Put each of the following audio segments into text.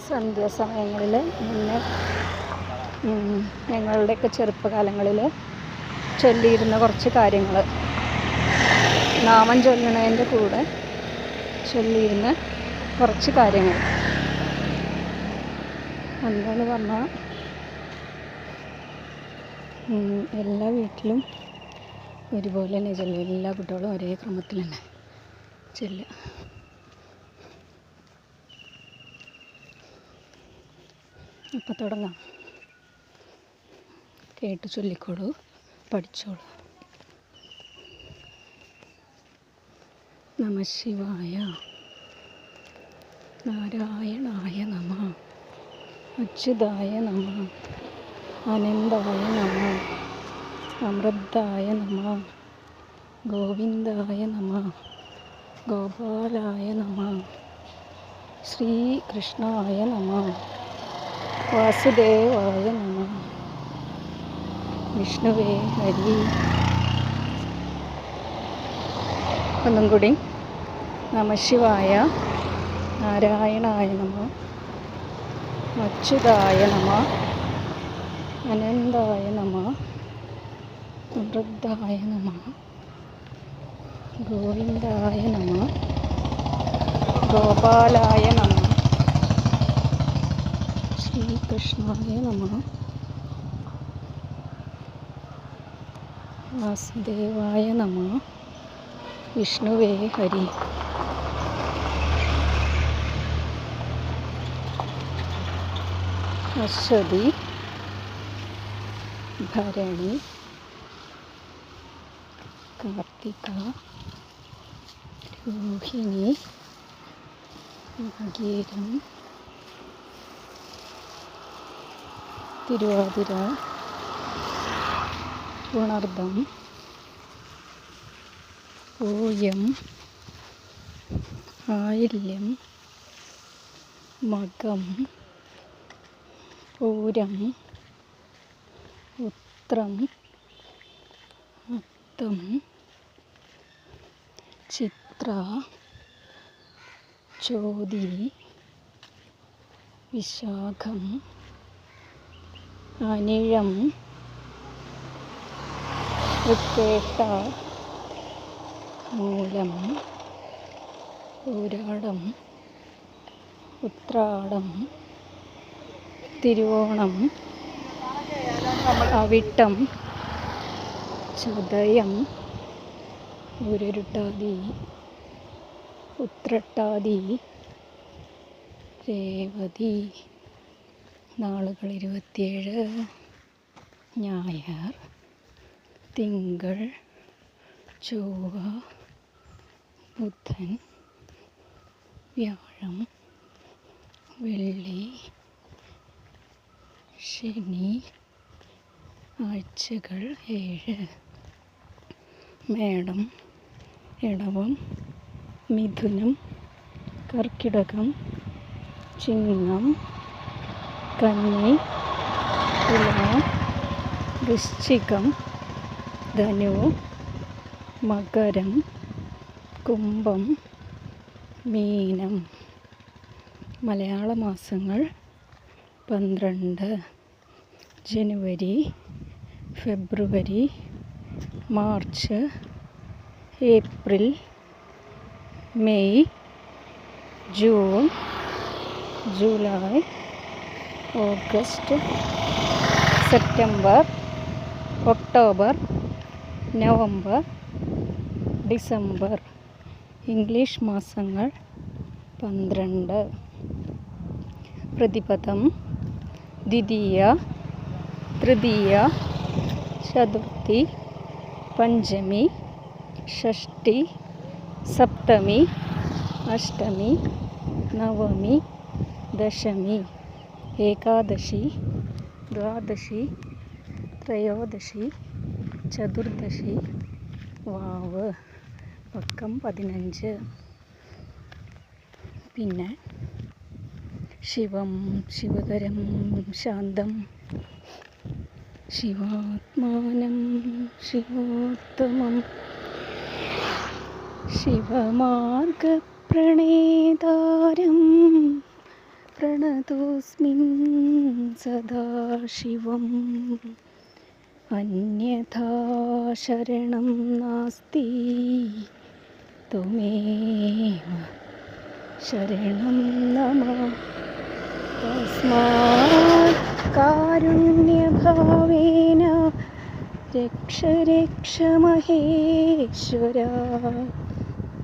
സന്ധ്യാസമയങ്ങളിൽ മുന്നേ ഞങ്ങളുടെയൊക്കെ ചെറുപ്പകാലങ്ങളിൽ ചൊല്ലിയിരുന്ന കുറച്ച് കാര്യങ്ങൾ, നാമം ചൊല്ലണതിൻ്റെ കൂടെ ചൊല്ലിയിരുന്ന കുറച്ച് കാര്യങ്ങൾ എന്താണെന്ന് പറഞ്ഞാൽ, എല്ലാ വീട്ടിലും ഒരുപോലെ തന്നെ ചൊല്ലുക. എല്ലാ കുട്ടികളും ഒരേ ക്രമത്തിൽ തന്നെ ചൊല്ലുക. ഇപ്പം തുടങ്ങാം. കേട്ട് ചൊല്ലിക്കോളൂ, പഠിച്ചോളൂ. നമഃ ശിവായ, നാരായണായ നമഃ, അച്യുതായ നമഃ, അനന്തായ നമഃ, അമൃതായ നമഃ, ഗോവിന്ദായ നമഃ, ഗോപാലായ നമഃ, ശ്രീകൃഷ്ണായ നമഃ, വാസുദേവായ നമഃ, വിഷ്ണുവേ ഹരി. ഒന്നും കൂടി. നമഃ ശിവായ, നാരായണായ നമഃ, അച്യുതായ നമഃ, അനന്തായ നമഃ, അമൃതായ നമഃ, ഗോവിന്ദായ നമഃ, ഗോപാലായ നമഃ, ശ്രീകൃഷ്ണായ നമഃ, വാസുദേവായ നമഃ, വിഷ്ണുവേ ഹരി. അശ്വതി, ഭരണി, കാർത്തിക, രോഹിണി, മകീരം, തിരുവാതിര, പുണർദം, പൂയം, ആയില്യം, മകം, പൂരം, ഉത്രം, അത്തം, ചിത്ര, ചോതി, വിശാഖം, അനിഴം, തൃക്കേട്ട, മൂലം, പൂരാടം, ഉത്രാടം, തിരുവോണം, അവിട്ടം, ചതയം, ഉരുട്ടാതി, ഉത്രട്ടാതി, രേവതി. നാളുകൾ 27. ഞായർ, തിങ്കൾ, ചൊവ്വ, ബുധൻ, വ്യാഴം, വെള്ളി, ശനി. ആഴ്ചകൾ 7. മേടം, ഇടവം, മിഥുനം, കർക്കിടകം, ചിങ്ങം, കന്നി, തുലാം, വൃശ്ചികം, ധനു, മകരം, കുംഭം, മീനം. മലയാള മാസങ്ങൾ 12. January, February, March, April, May, June, July, August, September, October, November, December. English മാസങ്ങൾ 12. പ്രതിപദം, ദ്വിതീയ, തൃതീയ, ചതുർത്ഥി, പഞ്ചമി, ഷഷ്ഠി, സപ്തമി, അഷ്ടമി, നവമി, ദശമി, ഏകാദശി, ദ്വാദശി, ത്രയോദശി, ചതുർദശി. വാവ്, പക്കം 15. പിന്നെ ശിവം, ശിവകരം, ശാന്തം, ശിവാത്മാനം, ശിവോത്തമം, ശിവമാർഗപ്രണേതാരം, പ്രണതോസ്മി സദാശിവം അന്യഥാ ശരണം നാസ്തി ത്വമേവ ശരണം നമ തസ്മാത് കാരുണ്യഭാവേന രക്ഷ രക്ഷ മഹേശ്വര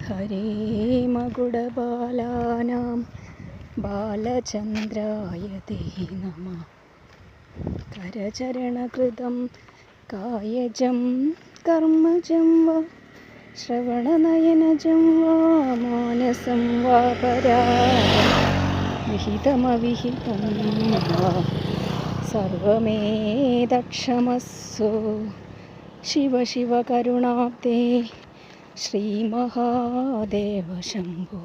ഹരേ മകുടബാലാനാം ബാലചന്ദ്രായ തേ നമഃ കരചരണകൃതം കായജം കർമ്മജം വാ ശ്രവണനയനജം വാ മാനസം വാ വിഹിതമവിഹിതം വാ സർവമേതക്ഷമസ്സു ശിവ ശിവ കരുണാബ്ദേ ശ്രീമഹാദേവ ശംഭോ